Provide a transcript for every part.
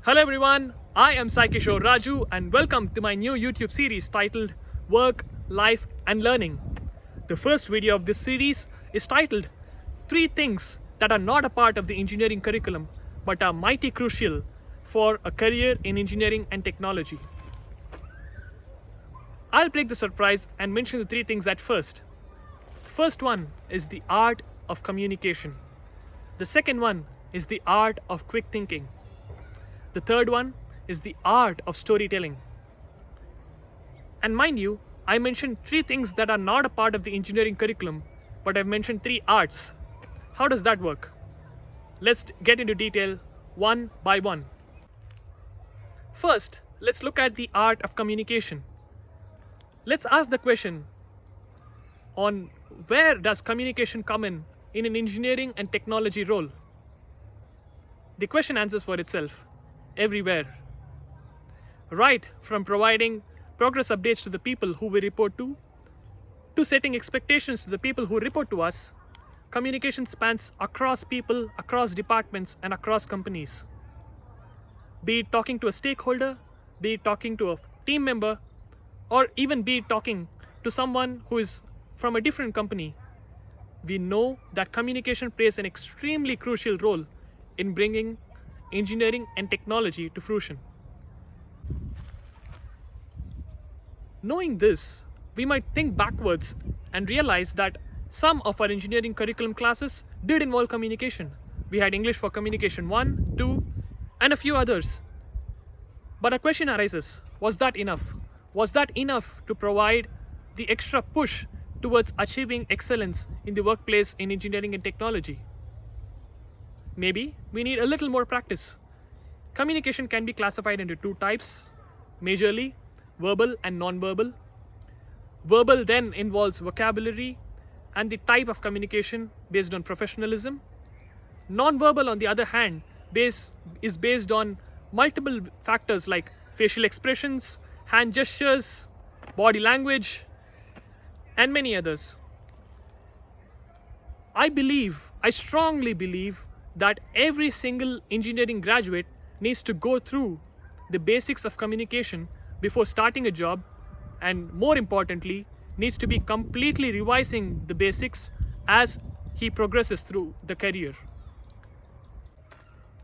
Hello everyone, I am Sai Kishore Raju and welcome to my new YouTube series titled Work, Life and Learning. The first video of this series is titled 3 things that are not a part of the engineering curriculum but are mighty crucial for a career in engineering and technology. I'll break the surprise and mention the 3 things at first. The first one is the art of communication. The second one is the art of quick thinking. The third one is the art of storytelling. And mind you, I mentioned 3 things that are not a part of the engineering curriculum, but I've mentioned 3 arts. How does that work? Let's get into detail one by one. First, let's look at the art of communication. Let's ask the question on where does communication come in an engineering and technology role? The question answers for itself. Everywhere. Right from providing progress updates to the people who we report to setting expectations to the people who report to us, communication spans across people, across departments, and across companies. Be it talking to a stakeholder, be it talking to a team member, or even be it talking to someone who is from a different company, we know that communication plays an extremely crucial role in bringing engineering and technology to fruition. Knowing this, we might think backwards and realize that some of our engineering curriculum classes did involve communication. We had English for Communication 1, 2, and a few others. But a question arises, was that enough? Was that enough to provide the extra push towards achieving excellence in the workplace in engineering and technology? Maybe we need a little more practice. Communication can be classified into 2 types, majorly verbal and non-verbal. Verbal then involves vocabulary and the type of communication based on professionalism. Non-verbal, on the other hand, is based on multiple factors like facial expressions, hand gestures, body language, and many others. I strongly believe that every single engineering graduate needs to go through the basics of communication before starting a job, and more importantly, needs to be completely revising the basics as he progresses through the career.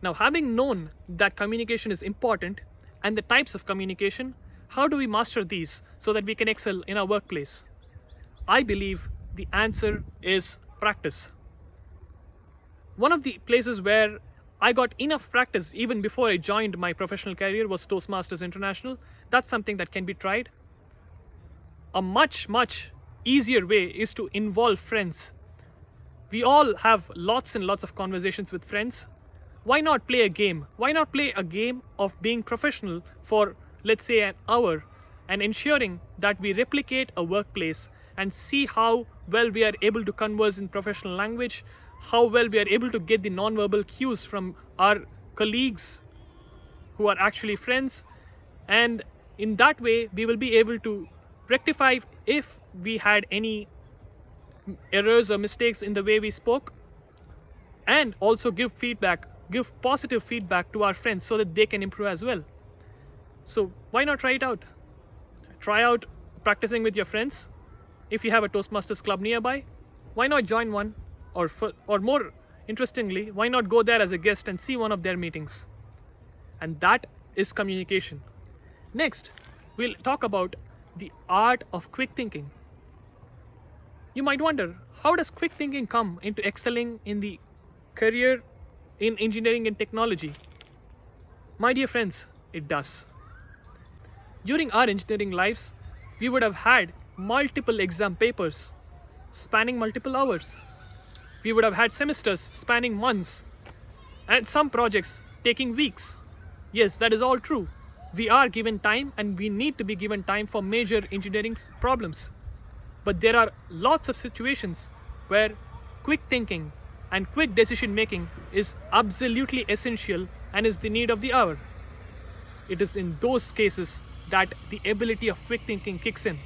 Now, having known that communication is important and the types of communication, how do we master these so that we can excel in our workplace? I believe the answer is practice. One of the places where I got enough practice even before I joined my professional career was Toastmasters International. That's something that can be tried. A much easier way is to involve friends. We all have lots and lots of conversations with friends. Why not play a game? Why not play a game of being professional for, let's say, an hour, and ensuring that we replicate a workplace and see how well we are able to converse in professional language, how well we are able to get the non-verbal cues from our colleagues who are actually friends, and in that way we will be able to rectify if we had any errors or mistakes in the way we spoke, and also give positive feedback to our friends so that they can improve as well. So why not try it out? Try out practicing with your friends. If you have a Toastmasters club nearby, why not join one? Or more interestingly, why not go there as a guest and see one of their meetings? And that is communication. Next, we'll talk about the art of quick thinking. You might wonder, how does quick thinking come into excelling in the career in engineering and technology? My dear friends, it does. During our engineering lives, we would have had multiple exam papers spanning multiple hours. We would have had semesters spanning months, and some projects taking weeks. Yes, that is all true. We are given time, and we need to be given time for major engineering problems. But there are lots of situations where quick thinking and quick decision making is absolutely essential and is the need of the hour. It is in those cases that the ability of quick thinking kicks in.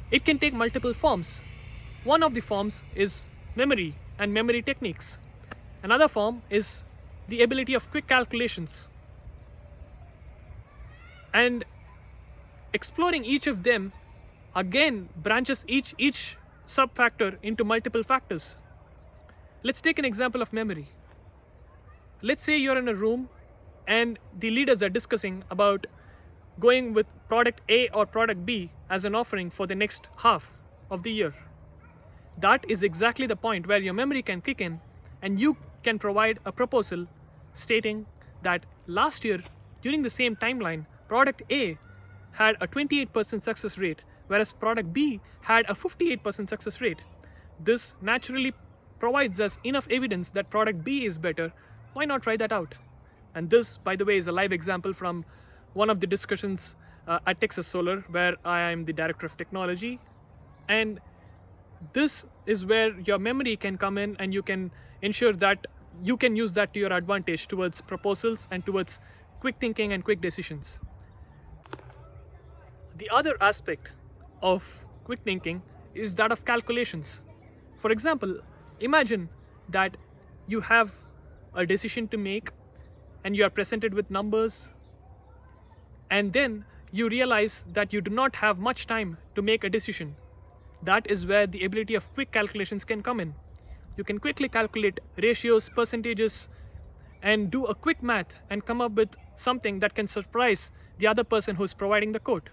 It can take multiple forms. One of the forms is memory and memory techniques. Another form is the ability of quick calculations. And exploring each of them again branches each sub factor into multiple factors. Let's take an example of memory. Let's say you're in a room and the leaders are discussing about going with product A or product B as an offering for the next half of the year. That is exactly the point where your memory can kick in and you can provide a proposal stating that last year during the same timeline, product A had a 28% success rate, whereas product B had a 58% success rate. This naturally provides us enough evidence that product B is better. Why not try that out? And this, by the way, is a live example from one of the discussions at Texas Solar, where I am the director of technology. And this is where your memory can come in, and you can ensure that you can use that to your advantage towards proposals and towards quick thinking and quick decisions. The other aspect of quick thinking is that of calculations. For example, imagine that you have a decision to make and you are presented with numbers, and then you realize that you do not have much time to make a decision. That is where the ability of quick calculations can come in. You can quickly calculate ratios, percentages, and do a quick math and come up with something that can surprise the other person who's providing the quote.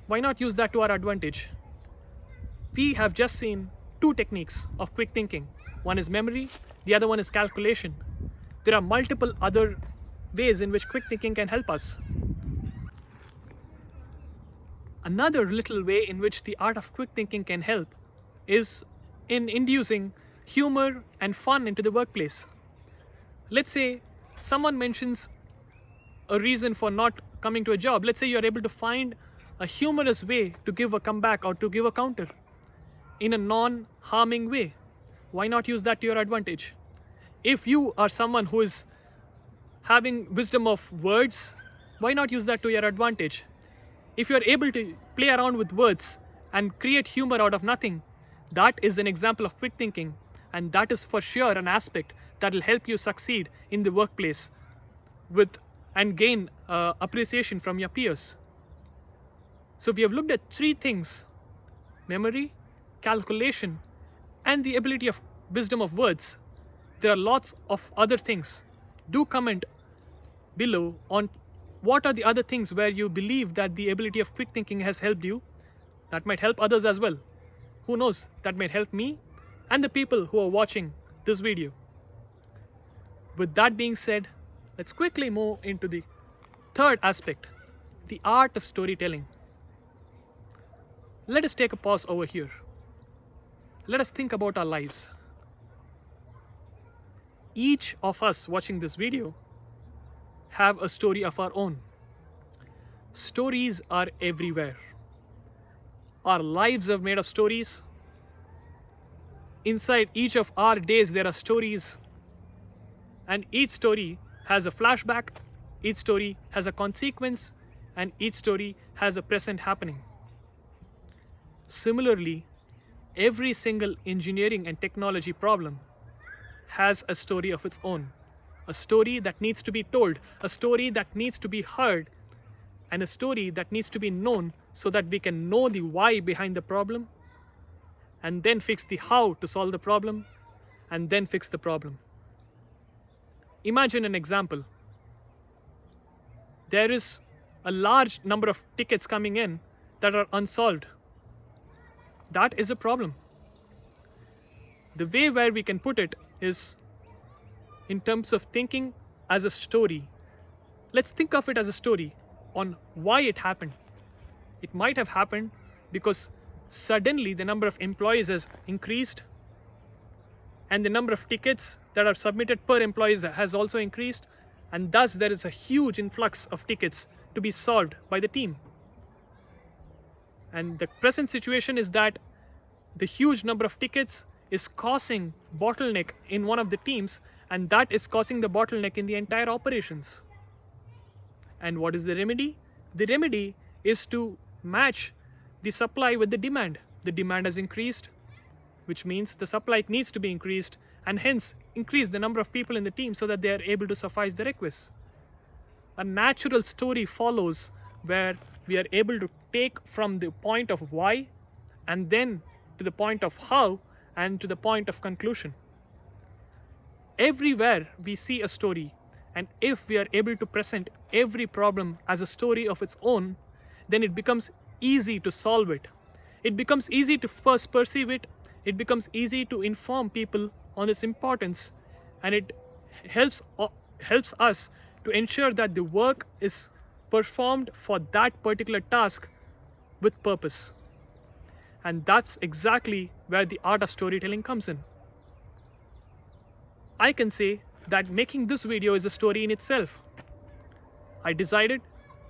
Why not use that to our advantage? We have just seen two techniques of quick thinking. One is memory, the other one is calculation. There are multiple other ways in which quick thinking can help us. Another little way in which the art of quick thinking can help is in inducing humor and fun into the workplace. Let's say someone mentions a reason for not coming to a job. Let's say you're able to find a humorous way to give a comeback or to give a counter in a non-harming way. Why not use that to your advantage? If you are someone who is having wisdom of words, why not use that to your advantage? If you are able to play around with words and create humor out of nothing, that is an example of quick thinking, and that is for sure an aspect that will help you succeed in the workplace and gain appreciation from your peers. So we have looked at three things: memory, calculation, and the ability of wisdom of words. There are lots of other things. Do comment below on what are the other things where you believe that the ability of quick thinking has helped you. That might help others as well. Who knows, that might help me and the people who are watching this video. With that being said, let's quickly move into the third aspect, the art of storytelling. Let us take a pause over here. Let us think about our lives. Each of us watching this video have a story of our own. Stories are everywhere. Our lives are made of stories. Inside each of our days there are stories, and each story has a flashback, each story has a consequence, and each story has a present happening. Similarly, every single engineering and technology problem has a story of its own. A story that needs to be told, a story that needs to be heard, and a story that needs to be known so that we can know the why behind the problem, and then fix the how to solve the problem, and then fix the problem. Imagine an example. There is a large number of tickets coming in that are unsolved. That is a problem. The way where we can put it is in terms of thinking as a story. Let's think of it as a story on why it happened. It might have happened because suddenly the number of employees has increased, and the number of tickets that are submitted per employee has also increased, and thus there is a huge influx of tickets to be solved by the team. And the present situation is that the huge number of tickets is causing bottleneck in one of the teams, and that is causing the bottleneck in the entire operations. And what is the remedy? The remedy is to match the supply with the demand. The demand has increased, which means the supply needs to be increased, and hence increase the number of people in the team so that they are able to suffice the requests. A natural story follows where we are able to take from the point of why and then to the point of how and to the point of conclusion. Everywhere we see a story, and if we are able to present every problem as a story of its own, then it becomes easy to solve it. It becomes easy to first perceive it, it becomes easy to inform people on its importance, and it helps us to ensure that the work is performed for that particular task with purpose. And that's exactly where the art of storytelling comes in. I can say that making this video is a story in itself. I decided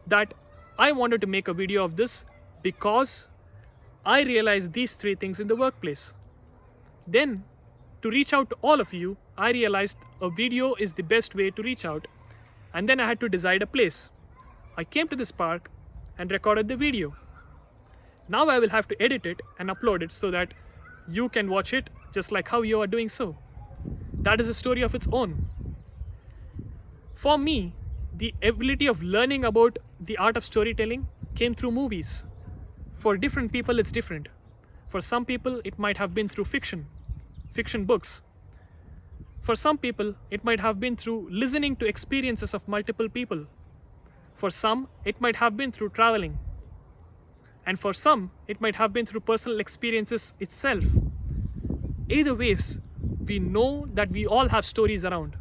that I wanted to make a video of this because I realized these three things in the workplace. Then, to reach out to all of you, I realized a video is the best way to reach out, and then I had to decide a place. I came to this park and recorded the video. Now I will have to edit it and upload it so that you can watch it just like how you are doing so. That is a story of its own. For me, the ability of learning about the art of storytelling came through movies. For different people, it's different. For some people, it might have been through fiction books. For some people, it might have been through listening to experiences of multiple people. For some, it might have been through traveling. And for some, it might have been through personal experiences itself. Either ways, we know that we all have stories around.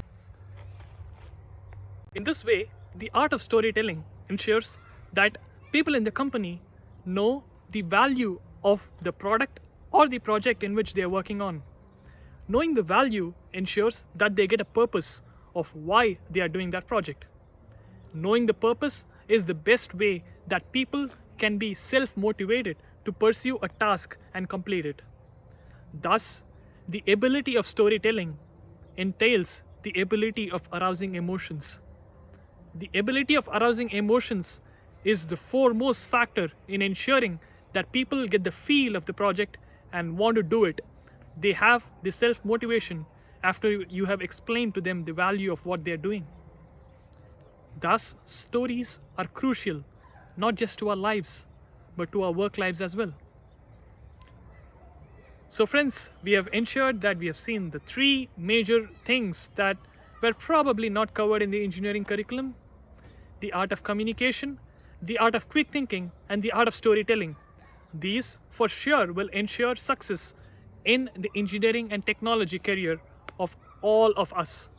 In this way, the art of storytelling ensures that people in the company know the value of the product or the project in which they are working on. Knowing the value ensures that they get a purpose of why they are doing that project. Knowing the purpose is the best way that people can be self-motivated to pursue a task and complete it. Thus, the ability of storytelling entails the ability of arousing emotions. The ability of arousing emotions is the foremost factor in ensuring that people get the feel of the project and want to do it. They have the self-motivation after you have explained to them the value of what they are doing. Thus, stories are crucial, not just to our lives, but to our work lives as well. So friends, we have ensured that we have seen the three major things that were probably not covered in the engineering curriculum: the art of communication, the art of quick thinking, and the art of storytelling. These for sure will ensure success in the engineering and technology career of all of us.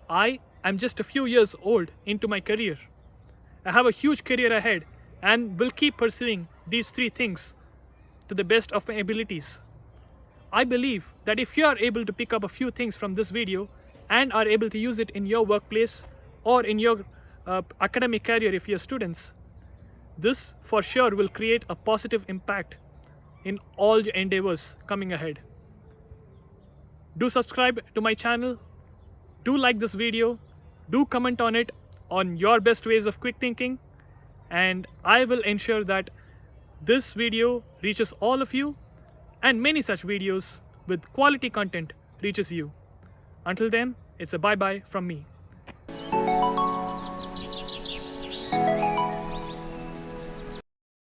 I am just a few years old into my career. I have a huge career ahead and will keep pursuing these three things to the best of my abilities. I believe that if you are able to pick up a few things from this video and are able to use it in your workplace or in your academic career if you're students, this for sure will create a positive impact in all your endeavors coming ahead. Do subscribe to my channel, do like this video, do comment on it on your best ways of quick thinking, and I will ensure that this video reaches all of you and many such videos with quality content reaches you. Until then, it's a bye-bye from me.